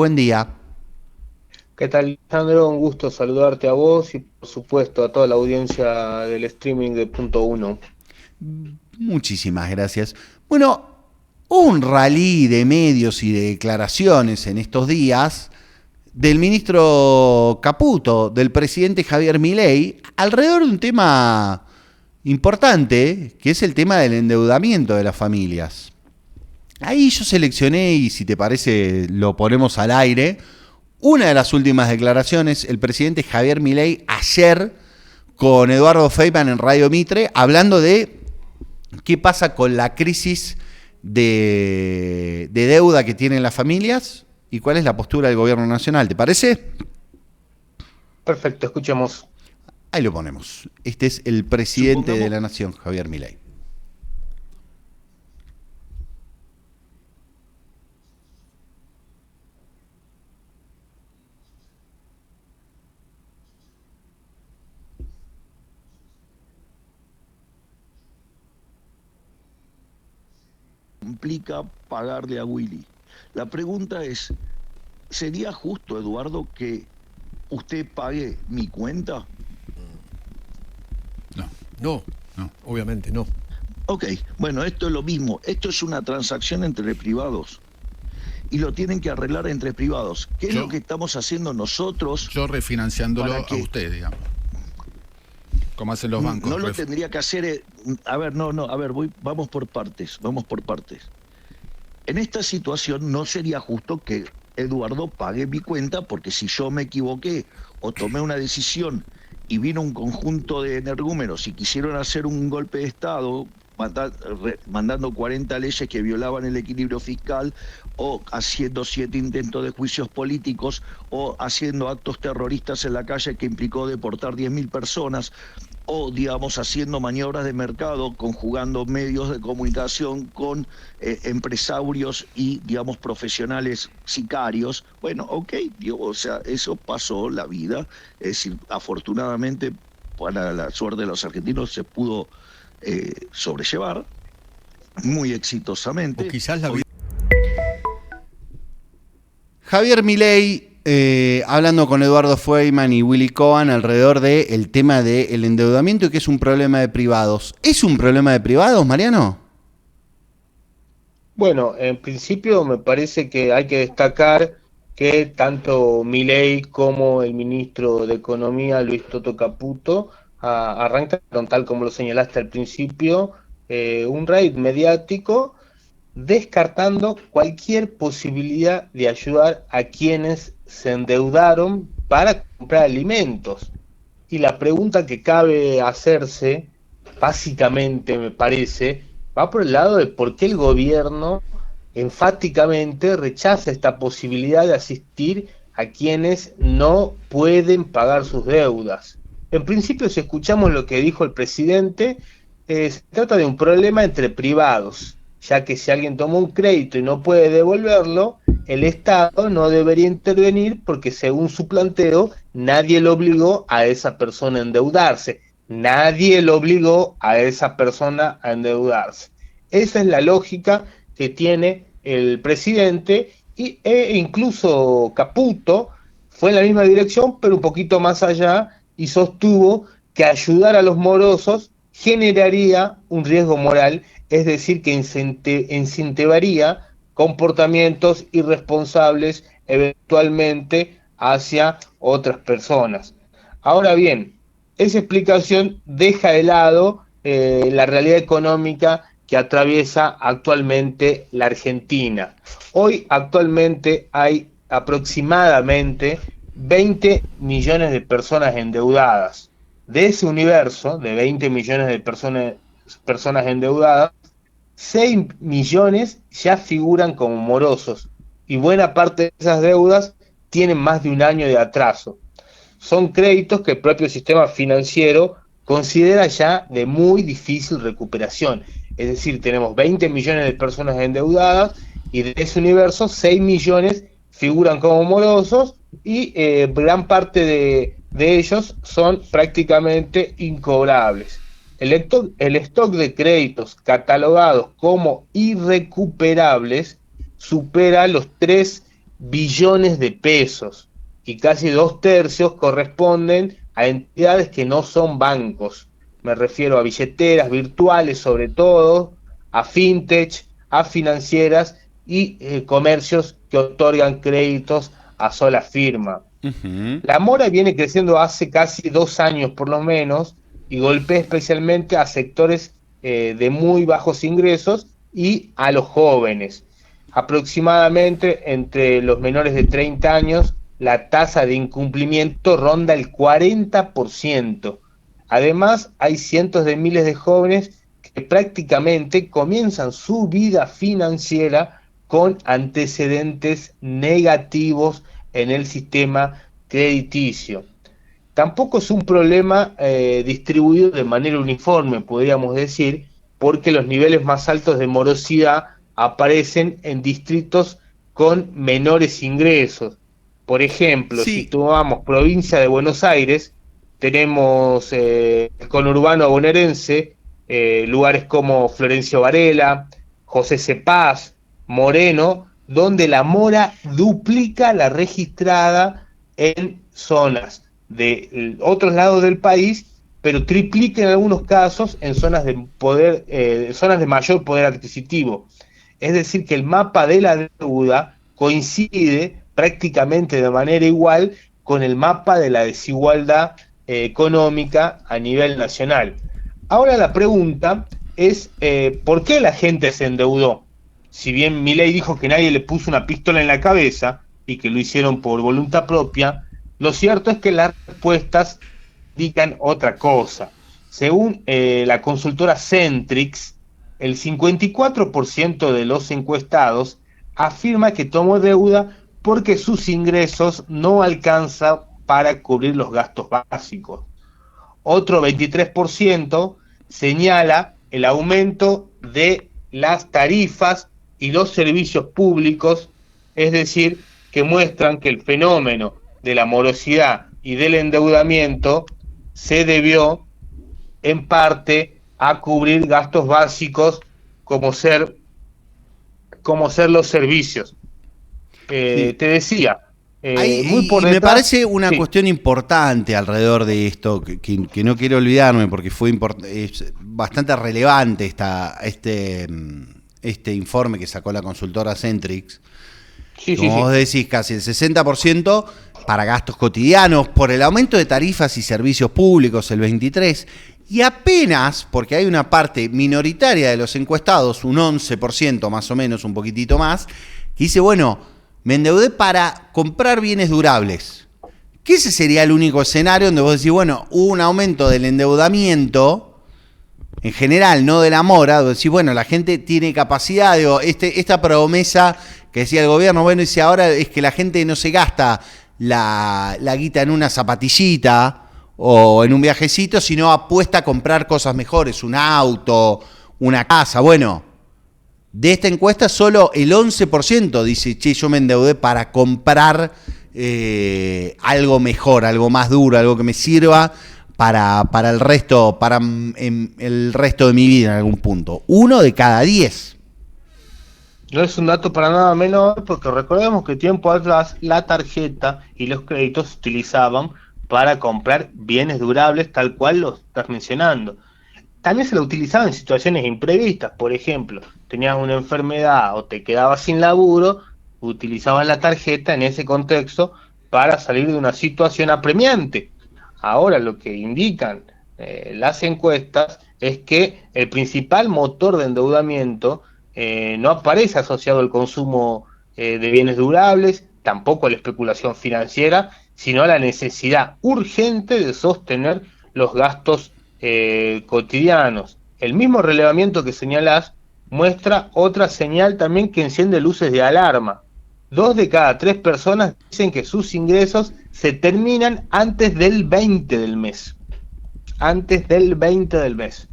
Buen día. ¿Qué tal, Alejandro? Un gusto saludarte a vos y por supuesto a toda la audiencia del streaming de Punto Uno. Muchísimas gracias. Bueno, un ralí de medios y de declaraciones en estos días del ministro Caputo, del presidente Javier Milei, alrededor de un tema importante, que es el tema del endeudamiento de las familias. Ahí yo seleccioné, y si te parece lo ponemos al aire, una de las últimas declaraciones, el presidente Javier Milei ayer con Eduardo Feynman en Radio Mitre, hablando de qué pasa con la crisis de deuda que tienen las familias y cuál es la postura del gobierno nacional. ¿Te parece? Perfecto, escuchemos. Ahí lo ponemos. Este es el presidente de Supongamos, la Nación, Javier Milei. implica pagarle a Willy. La pregunta es, ¿sería justo, Eduardo, que usted pague mi cuenta? No, no, no, obviamente no. Ok, bueno, esto es lo mismo. Esto es una transacción entre privados y lo tienen que arreglar entre privados. ¿Qué es Yo, lo que estamos haciendo nosotros yo refinanciándolo para a que usted, digamos, como hacen los bancos. no lo tendría que hacer? A ver, no, a ver, vamos por partes, vamos por partes. En esta situación no sería justo que Eduardo pague mi cuenta, porque si yo me equivoqué o tomé una decisión y vino un conjunto de energúmenos y quisieron hacer un golpe de Estado, mandando 40 leyes que violaban el equilibrio fiscal, o haciendo 7 intentos de juicios políticos, o haciendo actos terroristas en la calle que implicó deportar 10.000 personas, o digamos haciendo maniobras de mercado, conjugando medios de comunicación con empresarios y digamos profesionales sicarios. Bueno, ok, digo, o sea, eso pasó la vida, es decir, afortunadamente para la suerte de los argentinos se pudo sobrellevar muy O exitosamente. quizás la vida. Javier Milei hablando con Eduardo Feynman y Willy Cohen alrededor del tema del endeudamiento y que es un problema de privados. ¿Es un problema de privados, Mariano? Bueno, en principio me parece que hay que destacar que tanto Milei como el ministro de Economía, Luis Toto Caputo, arrancaron, tal como lo señalaste al principio, un raid mediático descartando cualquier posibilidad de ayudar a quienes se endeudaron para comprar alimentos. Y la pregunta que cabe hacerse, básicamente me parece, va por el lado de por qué el gobierno enfáticamente rechaza esta posibilidad de asistir a quienes no pueden pagar sus deudas. En principio, si escuchamos lo que dijo el presidente, se trata de un problema entre privados, ya que si alguien toma un crédito y no puede devolverlo, el Estado no debería intervenir porque según su planteo, nadie lo obligó a esa persona a endeudarse. Nadie lo obligó a esa persona a endeudarse. Esa es la lógica que tiene el presidente e incluso Caputo fue en la misma dirección, pero un poquito más allá y sostuvo que ayudar a los morosos generaría un riesgo moral, es decir, que incentivaría comportamientos irresponsables eventualmente hacia otras personas. Ahora bien, esa explicación deja de lado la realidad económica que atraviesa actualmente la Argentina. Hoy actualmente hay aproximadamente 20 millones de personas endeudadas. De ese universo de 20 millones de personas endeudadas, 6 millones ya figuran como morosos y buena parte de esas deudas tienen más de un año de atraso. Son créditos que el propio sistema financiero considera ya de muy difícil recuperación. Es decir, tenemos 20 millones de personas endeudadas y de ese universo 6 millones figuran como morosos y gran parte de ellos son prácticamente incobrables. El stock de créditos catalogados como irrecuperables supera los 3 billones de pesos y casi 2/3 corresponden a entidades que no son bancos. Me refiero a billeteras virtuales sobre todo, a fintech, a financieras y comercios que otorgan créditos a sola firma. Ujú. La mora viene creciendo hace casi 2 años por lo menos y golpea especialmente a sectores de muy bajos ingresos y a los jóvenes. Aproximadamente entre los menores de 30 años, la tasa de incumplimiento ronda el 40%. Además, hay cientos de miles de jóvenes que prácticamente comienzan su vida financiera con antecedentes negativos en el sistema crediticio. Tampoco es un problema distribuido de manera uniforme, podríamos decir, porque los niveles más altos de morosidad aparecen en distritos con menores ingresos. Por ejemplo, si Sí, tomamos provincia de Buenos Aires, tenemos el conurbano bonaerense, lugares como Florencio Varela, José Cepaz, Moreno, donde la mora duplica la registrada en zonas de otros lados del país, pero triplica en algunos casos en zonas de poder, zonas de mayor poder adquisitivo. Es decir, que el mapa de la deuda coincide prácticamente de manera igual con el mapa de la desigualdad económica a nivel nacional. Ahora la pregunta es, ¿por qué la gente se endeudó? Si bien Milei dijo que nadie le puso una pistola en la cabeza y que lo hicieron por voluntad propia, lo cierto es que las respuestas indican otra cosa. Según la consultora Centrix, el 54% de los encuestados afirma que tomó deuda porque sus ingresos no alcanzan para cubrir los gastos básicos. Otro 23% señala el aumento de las tarifas y los servicios públicos, es decir, que muestran que el fenómeno de la morosidad y del endeudamiento se debió en parte a cubrir gastos básicos como ser, los servicios. sí. Te decía, muy Y por me detrás, parece una sí, cuestión importante alrededor de esto, que no quiero olvidarme porque es bastante relevante este informe que sacó la consultora Centrix. sí, sí, Como vos sí. decís, casi el 60% para gastos cotidianos, por el aumento de tarifas y servicios públicos, el 23%, y apenas, porque hay una parte minoritaria de los encuestados, un 11% más o menos, un poquitito más, que dice, bueno, me endeudé para comprar bienes durables. Que ese sería el único escenario donde vos decís, bueno, hubo un aumento del endeudamiento, en general, no de la mora, donde decís, bueno, la gente tiene capacidad, digo, esta promesa que decía el gobierno, bueno, dice ahora es que la gente no se gasta la guita en una zapatillita o en un viajecito, sino apuesta a comprar cosas mejores, un auto, una casa. Bueno, de esta encuesta solo el 11% dice, che, yo me endeudé para comprar algo mejor, algo más duro, algo que me sirva para el resto, el resto de mi vida en algún punto. 1 de cada 10. No es un dato para nada menor, porque recordemos que tiempo atrás la tarjeta y los créditos se utilizaban para comprar bienes durables, tal cual lo estás mencionando. También se lo utilizaba en situaciones imprevistas, por ejemplo, tenías una enfermedad o te quedabas sin laburo, utilizabas la tarjeta en ese contexto para salir de una situación apremiante. Ahora lo que indican las encuestas es que el principal motor de endeudamiento no aparece asociado al consumo de bienes durables, tampoco a la especulación financiera, sino a la necesidad urgente de sostener los gastos cotidianos. El mismo relevamiento que señalás muestra otra señal también que enciende luces de alarma. 2 de cada 3 personas dicen que sus ingresos se terminan antes del 20 del mes. Antes del 20 del mes.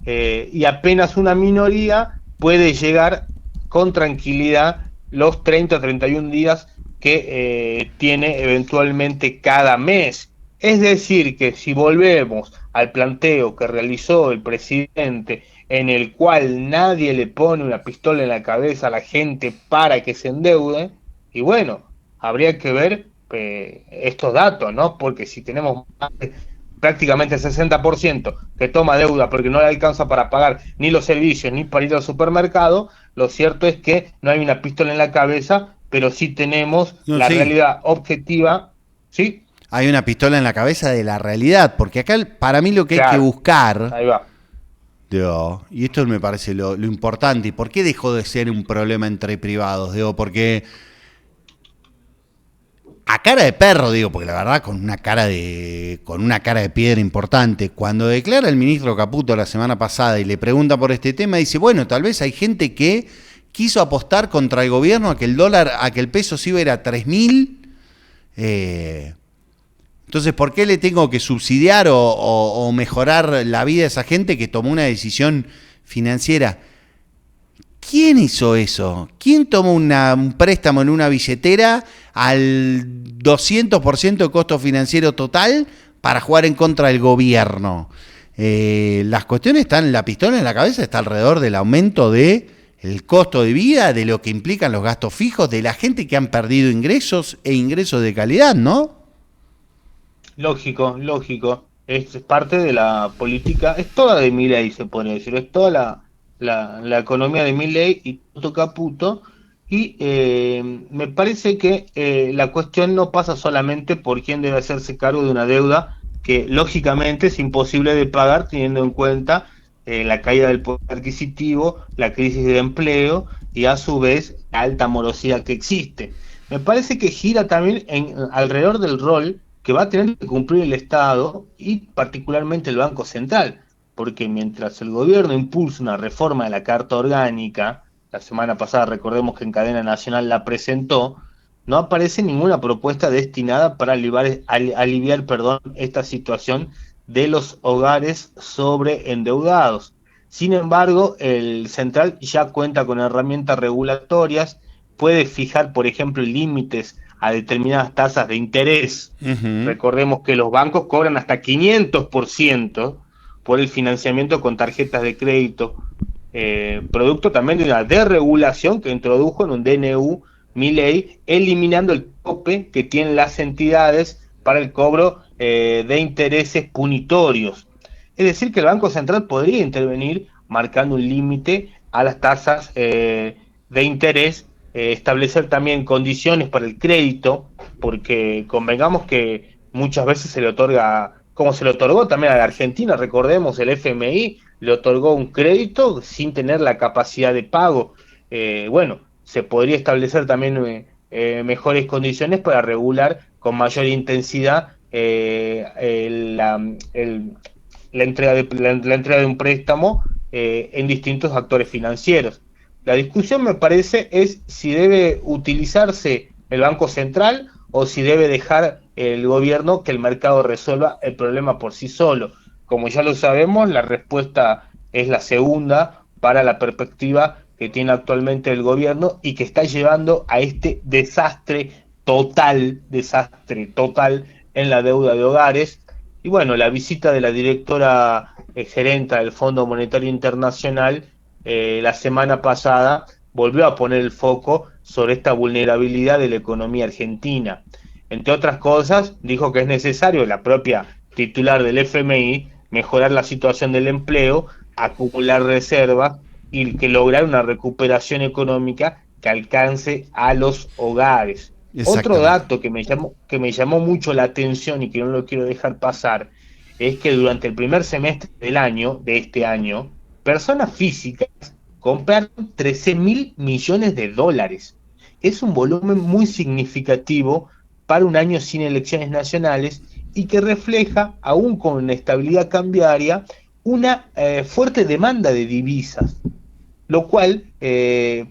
Y apenas una minoría puede llegar con tranquilidad los 30 o 31 días que tiene eventualmente cada mes. Es decir, que si volvemos al planteo que realizó el presidente, en el cual nadie le pone una pistola en la cabeza a la gente para que se endeude, Y bueno, habría que ver estos datos, ¿no? Porque si tenemos prácticamente el 60% que toma deuda porque no le alcanza para pagar ni los servicios ni para ir al supermercado, lo cierto es que no hay una pistola en la cabeza, pero sí tenemos No, la sí. realidad objetiva, ¿sí? Hay una pistola en la cabeza de la realidad, porque acá para mí lo que hay que Claro, buscar, ahí va. digo, y esto me parece lo importante, ¿y por qué dejó de ser un problema entre privados? Digo, porque a cara de perro, digo, porque la verdad con una cara de piedra importante, cuando declara el ministro Caputo la semana pasada y le pregunta por este tema, dice, bueno, tal vez hay gente que quiso apostar contra el gobierno a que el dólar, a que el peso se iba a ir a 3.000. Entonces, ¿por qué le tengo que subsidiar o mejorar la vida de esa gente que tomó una decisión financiera? ¿Quién hizo eso? ¿Quién tomó un préstamo en una billetera al 200% de costo financiero total para jugar en contra del gobierno? Las cuestiones están, la pistola en la cabeza está alrededor del aumento de el costo de vida, de lo que implican los gastos fijos, de la gente que han perdido ingresos e ingresos de calidad, ¿no? Lógico, lógico. Es parte de la política, es toda de Milei, se puede decir, es toda la economía de Milei y Toto Caputo. Y me parece que la cuestión no pasa solamente por quién debe hacerse cargo de una deuda que lógicamente es imposible de pagar teniendo en cuenta la caída del poder adquisitivo, la crisis de empleo y a su vez la alta morosidad que existe. Me parece que gira también alrededor del rol que va a tener que cumplir el Estado y particularmente el Banco Central, porque mientras el gobierno impulsa una reforma de la Carta Orgánica, la semana pasada recordemos que en cadena nacional la presentó, no aparece ninguna propuesta destinada para aliviar esta situación de los hogares sobreendeudados. Sin embargo, el central ya cuenta con herramientas regulatorias, puede fijar, por ejemplo, límites a determinadas tasas de interés. Uh-huh. Recordemos que los bancos cobran hasta 500% por el financiamiento con tarjetas de crédito, producto también de una desregulación que introdujo en un DNU Milei, eliminando el tope que tienen las entidades para el cobro de intereses punitorios. Es decir, que el Banco Central podría intervenir marcando un límite a las tasas de interés, establecer también condiciones para el crédito, porque convengamos que muchas veces se le otorga, como se le otorgó también a la Argentina, recordemos, el FMI le otorgó un crédito sin tener la capacidad de pago. Bueno, se podría establecer también mejores condiciones para regular con mayor intensidad la entrega de un préstamo en distintos actores financieros. La discusión, me parece, es si debe utilizarse el Banco Central o si debe dejar el gobierno que el mercado resuelva el problema por sí solo. Como ya lo sabemos, la respuesta es la segunda para la perspectiva que tiene actualmente el gobierno y que está llevando a este desastre total en la deuda de hogares. Y bueno, la visita de la directora gerenta del Fondo Monetario Internacional la semana pasada volvió a poner el foco sobre esta vulnerabilidad de la economía argentina. Entre otras cosas, dijo que es necesario, la propia titular del FMI, mejorar la situación del empleo, acumular reservas y que lograr una recuperación económica que alcance a los hogares. Otro dato que me llamó mucho la atención y que no lo quiero dejar pasar es que durante el primer semestre de este año, personas físicas compraron 13.000 millones de dólares. Es un volumen muy significativo para un año sin elecciones nacionales y que refleja, aún con estabilidad cambiaria, una fuerte demanda de divisas, lo cual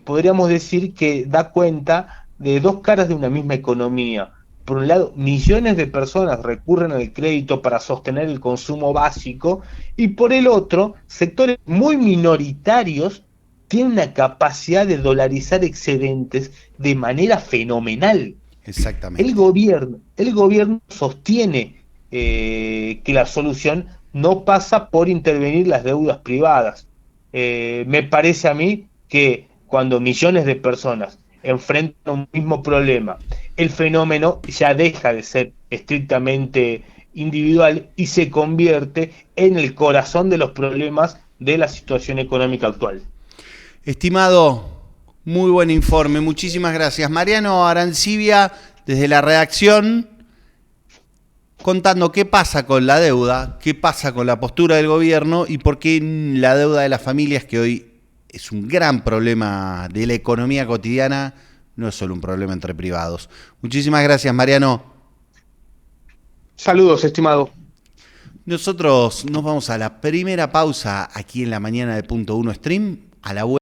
podríamos decir que da cuenta de dos caras de una misma economía. Por un lado, millones de personas recurren al crédito para sostener el consumo básico y por el otro, sectores muy minoritarios tienen una capacidad de dolarizar excedentes de manera fenomenal. Exactamente. El gobierno sostiene que la solución no pasa por intervenir las deudas privadas. Me parece a mí que cuando millones de personas enfrentan un mismo problema, el fenómeno ya deja de ser estrictamente individual y se convierte en el corazón de los problemas de la situación económica actual. Estimado, muy buen informe, muchísimas gracias. Mariano Arancibia, desde la redacción, contando qué pasa con la deuda, qué pasa con la postura del gobierno y por qué la deuda de las familias, que hoy es un gran problema de la economía cotidiana, no es solo un problema entre privados. Muchísimas gracias, Mariano. Saludos, estimado. Nosotros nos vamos a la primera pausa aquí en la mañana de Punto Uno Stream. A la vuelta.